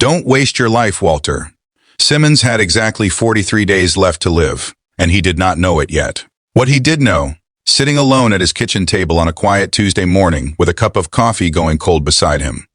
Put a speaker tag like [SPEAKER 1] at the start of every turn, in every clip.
[SPEAKER 1] Don't waste your life, Walter. Simmons had exactly 43 days left to live, and he did not know it yet. What he did know, sitting alone at his kitchen table on a quiet Tuesday morning with a cup of coffee going cold beside him,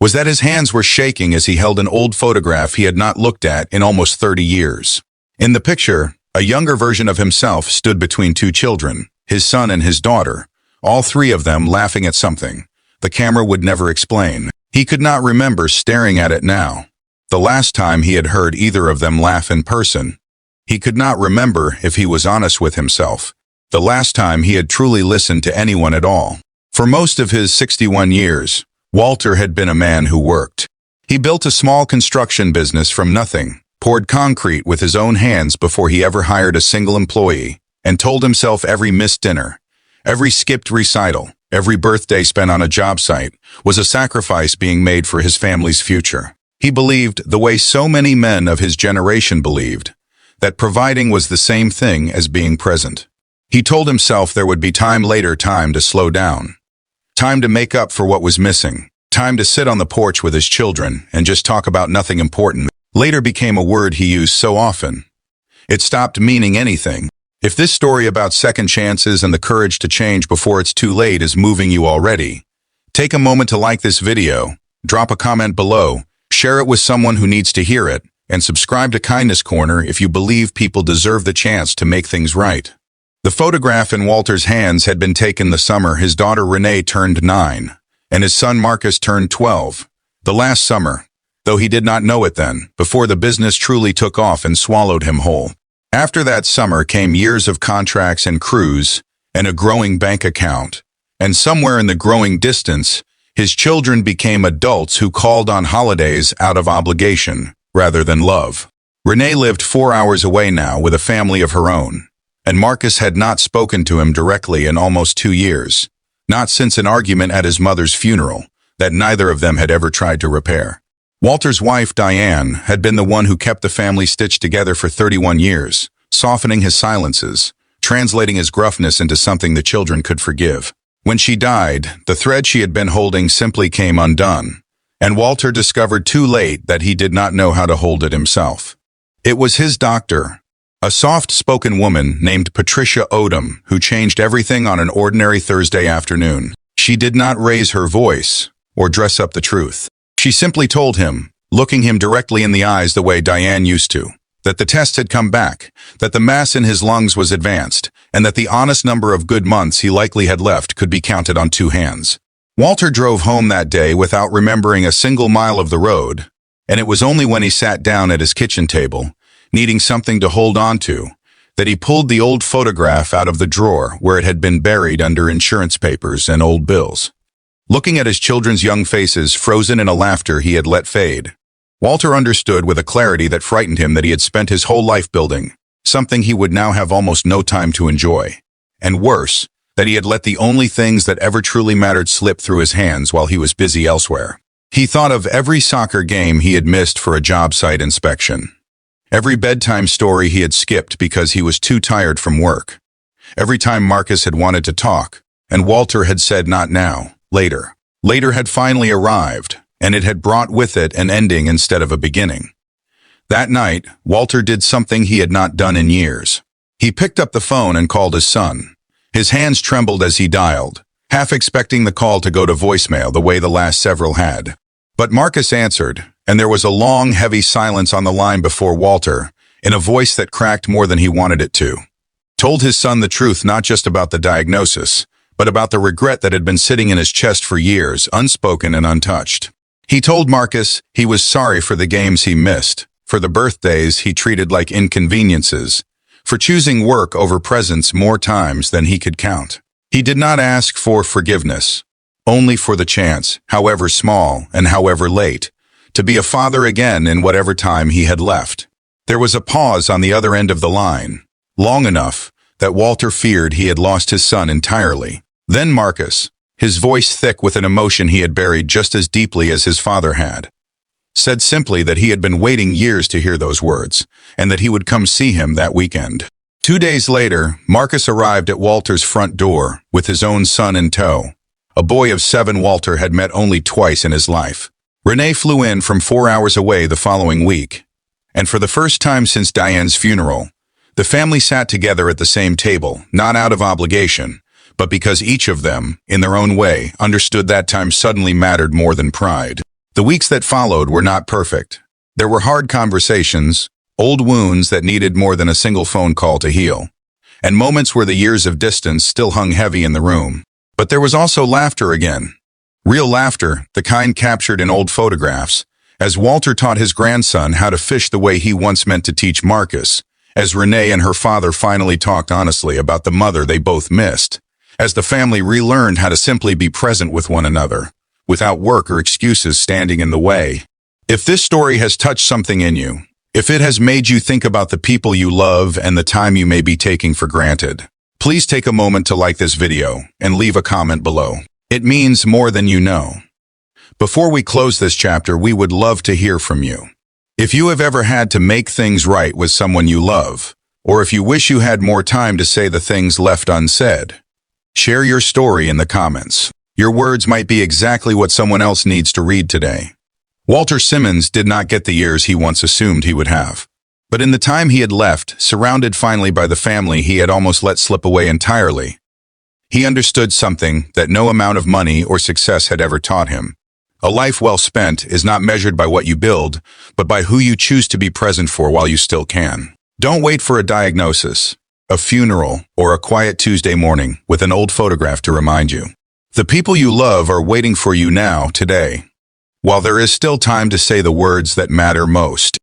[SPEAKER 1] was that his hands were shaking as he held an old photograph he had not looked at in almost 30 years. In the picture, a younger version of himself stood between two children, his son and his daughter, all three of them laughing at something the camera would never explain. He could not remember staring at it now. The last time he had heard either of them laugh in person. He could not remember, if he was honest with himself, the last time he had truly listened to anyone at all. For most of his 61 years, Walter had been a man who worked. He built a small construction business from nothing, poured concrete with his own hands before he ever hired a single employee, and told himself every missed dinner, every skipped recital, every birthday spent on a job site was a sacrifice being made for his family's future. He believed, the way so many men of his generation believed, that providing was the same thing as being present. He told himself there would be time later, time to slow down, time to make up for what was missing, time to sit on the porch with his children and just talk about nothing important. Later became a word he used so often. It stopped meaning anything. If this story about second chances and the courage to change before it's too late is moving you already, take a moment to like this video, drop a comment below, share it with someone who needs to hear it, and subscribe to Kindness Corner if you believe people deserve the chance to make things right. The photograph in Walter's hands had been taken the summer his daughter Renee turned 9, and his son Marcus turned 12, the last summer, though he did not know it then, before the business truly took off and swallowed him whole. After that summer came years of contracts and crews, and a growing bank account, and somewhere in the growing distance, his children became adults who called on holidays out of obligation, rather than love. Renee lived 4 hours away now with a family of her own, and Marcus had not spoken to him directly in almost 2 years, not since an argument at his mother's funeral that neither of them had ever tried to repair. Walter's wife, Diane, had been the one who kept the family stitched together for 31 years, softening his silences, translating his gruffness into something the children could forgive. When she died, the thread she had been holding simply came undone, and Walter discovered too late that he did not know how to hold it himself. It was his doctor, a soft-spoken woman named Patricia Odom, who changed everything on an ordinary Thursday afternoon. She did not raise her voice or dress up the truth. She simply told him, looking him directly in the eyes the way Diane used to, that the test had come back, that the mass in his lungs was advanced, and that the honest number of good months he likely had left could be counted on 2 hands. Walter drove home that day without remembering a single mile of the road, and it was only when he sat down at his kitchen table, needing something to hold on to, that he pulled the old photograph out of the drawer where it had been buried under insurance papers and old bills. Looking at his children's young faces frozen in a laughter he had let fade, Walter understood with a clarity that frightened him that he had spent his whole life building something he would now have almost no time to enjoy. And worse, that he had let the only things that ever truly mattered slip through his hands while he was busy elsewhere. He thought of every soccer game he had missed for a job site inspection, every bedtime story he had skipped because he was too tired from work, every time Marcus had wanted to talk, and Walter had said not now, later. Later had finally arrived, and it had brought with it an ending instead of a beginning. That night, Walter did something he had not done in years. He picked up the phone and called his son. His hands trembled as he dialed, half expecting the call to go to voicemail the way the last several had. But Marcus answered, and there was a long, heavy silence on the line before Walter, in a voice that cracked more than he wanted it to, told his son the truth not just about the diagnosis, but about the regret that had been sitting in his chest for years, unspoken and untouched. He told Marcus he was sorry for the games he missed, for the birthdays he treated like inconveniences, for choosing work over presents more times than he could count. He did not ask for forgiveness, only for the chance, however small and however late, to be a father again in whatever time he had left. There was a pause on the other end of the line, long enough that Walter feared he had lost his son entirely. Then Marcus, his voice thick with an emotion he had buried just as deeply as his father had, said simply that he had been waiting years to hear those words, and that he would come see him that weekend. 2 days later, Marcus arrived at Walter's front door with his own son in tow, a boy of 7 Walter had met only twice in his life. Renee flew in from 4 hours away the following week, and for the first time since Diane's funeral, the family sat together at the same table, not out of obligation, but because each of them, in their own way, understood that time suddenly mattered more than pride. The weeks that followed were not perfect. There were hard conversations, old wounds that needed more than a single phone call to heal, and moments where the years of distance still hung heavy in the room. But there was also laughter again. Real laughter, the kind captured in old photographs, as Walter taught his grandson how to fish the way he once meant to teach Marcus, as Renee and her father finally talked honestly about the mother they both missed, as the family relearned how to simply be present with one another, without work or excuses standing in the way. If this story has touched something in you, if it has made you think about the people you love and the time you may be taking for granted, please take a moment to like this video and leave a comment below. It means more than you know. Before we close this chapter, we would love to hear from you. If you have ever had to make things right with someone you love, or if you wish you had more time to say the things left unsaid, share your story in the comments. Your words might be exactly what someone else needs to read today. Walter Simmons did not get the years he once assumed he would have. But in the time he had left, surrounded finally by the family he had almost let slip away entirely, he understood something that no amount of money or success had ever taught him. A life well spent is not measured by what you build, but by who you choose to be present for while you still can. Don't wait for a diagnosis, a funeral, or a quiet Tuesday morning with an old photograph to remind you. The people you love are waiting for you now, today, while there is still time to say the words that matter most.